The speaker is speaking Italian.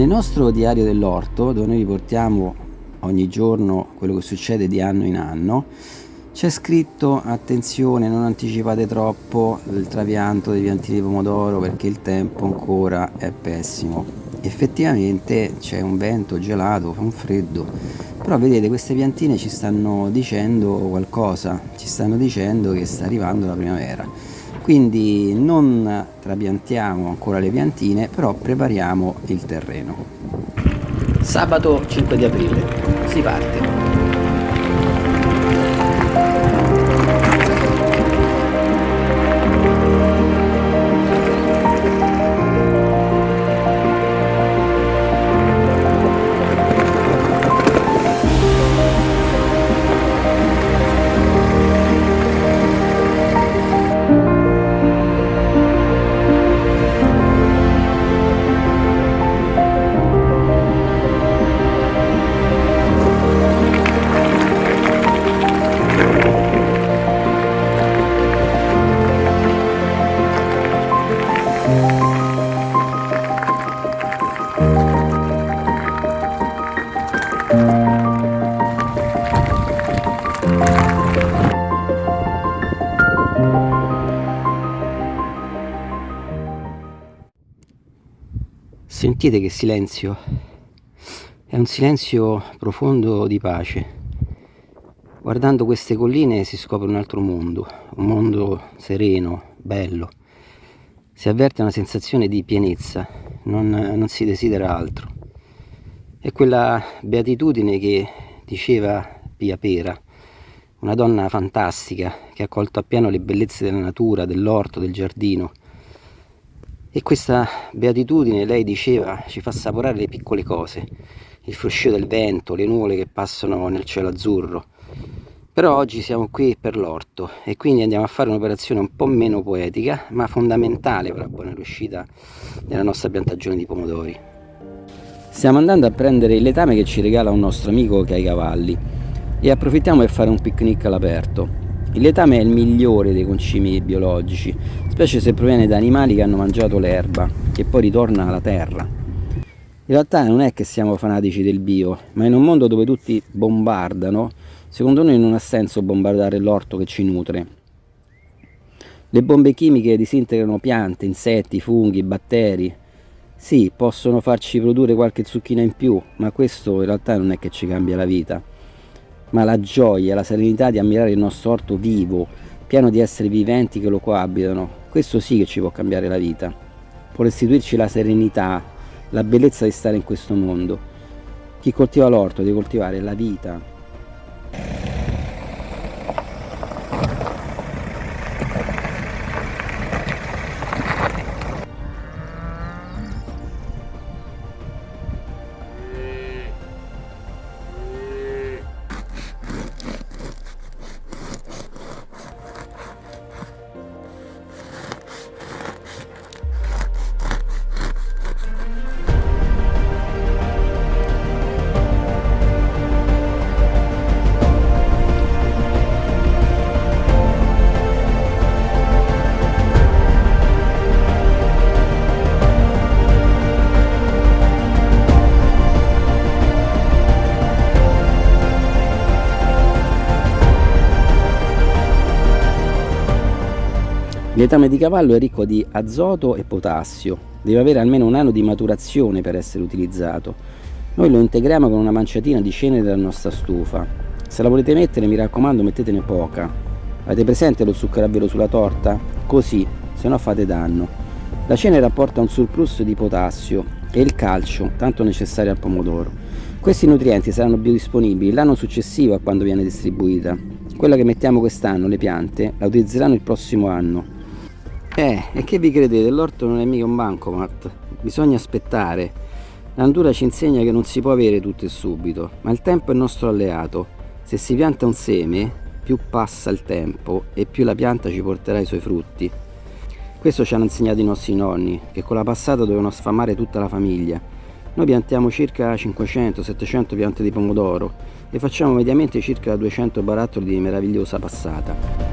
Nel nostro diario dell'orto, dove noi riportiamo ogni giorno quello che succede di anno in anno, c'è scritto: attenzione, non anticipate troppo il trapianto dei piantini di pomodoro perché il tempo ancora è pessimo. Effettivamente c'è un vento gelato, fa un freddo, però vedete, queste piantine ci stanno dicendo qualcosa, ci stanno dicendo che sta arrivando la primavera. Quindi non trapiantiamo ancora le piantine, però prepariamo il terreno. Sabato 5 di aprile, si parte. Sentite che silenzio? È un silenzio profondo di pace. Guardando queste colline si scopre un altro mondo, un mondo sereno, bello. Si avverte una sensazione di pienezza, non si desidera altro. È quella beatitudine che diceva Pia Pera, una donna fantastica che ha colto appieno le bellezze della natura, dell'orto, del giardino. E questa beatitudine, lei diceva, ci fa assaporare le piccole cose, il fruscio del vento, le nuvole che passano nel cielo azzurro. Però oggi siamo qui per l'orto e quindi andiamo a fare un'operazione un po' meno poetica, ma fondamentale per la buona riuscita della nostra piantagione di pomodori. Stiamo andando a prendere il letame che ci regala un nostro amico che ha i cavalli e approfittiamo per fare un picnic all'aperto. Il letame è il migliore dei concimi biologici, specie se proviene da animali che hanno mangiato l'erba, che poi ritorna alla terra. In realtà non è che siamo fanatici del bio, ma in un mondo dove tutti bombardano, secondo noi non ha senso bombardare l'orto che ci nutre. Le bombe chimiche disintegrano piante, insetti, funghi, batteri. Sì, possono farci produrre qualche zucchina in più, ma questo in realtà non è che ci cambia la vita. Ma la gioia, la serenità di ammirare il nostro orto vivo, pieno di esseri viventi che lo coabitano, questo sì che ci può cambiare la vita. Può restituirci la serenità, la bellezza di stare in questo mondo. Chi coltiva l'orto deve coltivare la vita. Il letame di cavallo è ricco di azoto e potassio, deve avere almeno un anno di maturazione per essere utilizzato. Noi lo integriamo con una manciatina di cenere della nostra stufa. Se la volete mettere, mi raccomando, mettetene poca. Avete presente lo zucchero a velo sulla torta? Così, se no fate danno. La cenere apporta un surplus di potassio e il calcio, tanto necessario al pomodoro. Questi nutrienti saranno biodisponibili l'anno successivo a quando viene distribuita. Quella che mettiamo quest'anno, le piante, la utilizzeranno il prossimo anno. E che vi credete? L'orto non è mica un bancomat, bisogna aspettare. La natura ci insegna che non si può avere tutto e subito, ma il tempo è il nostro alleato. Se si pianta un seme, più passa il tempo e più la pianta ci porterà i suoi frutti. Questo ci hanno insegnato i nostri nonni, che con la passata dovevano sfamare tutta la famiglia. Noi piantiamo circa 500-700 piante di pomodoro e facciamo mediamente circa 200 barattoli di meravigliosa passata.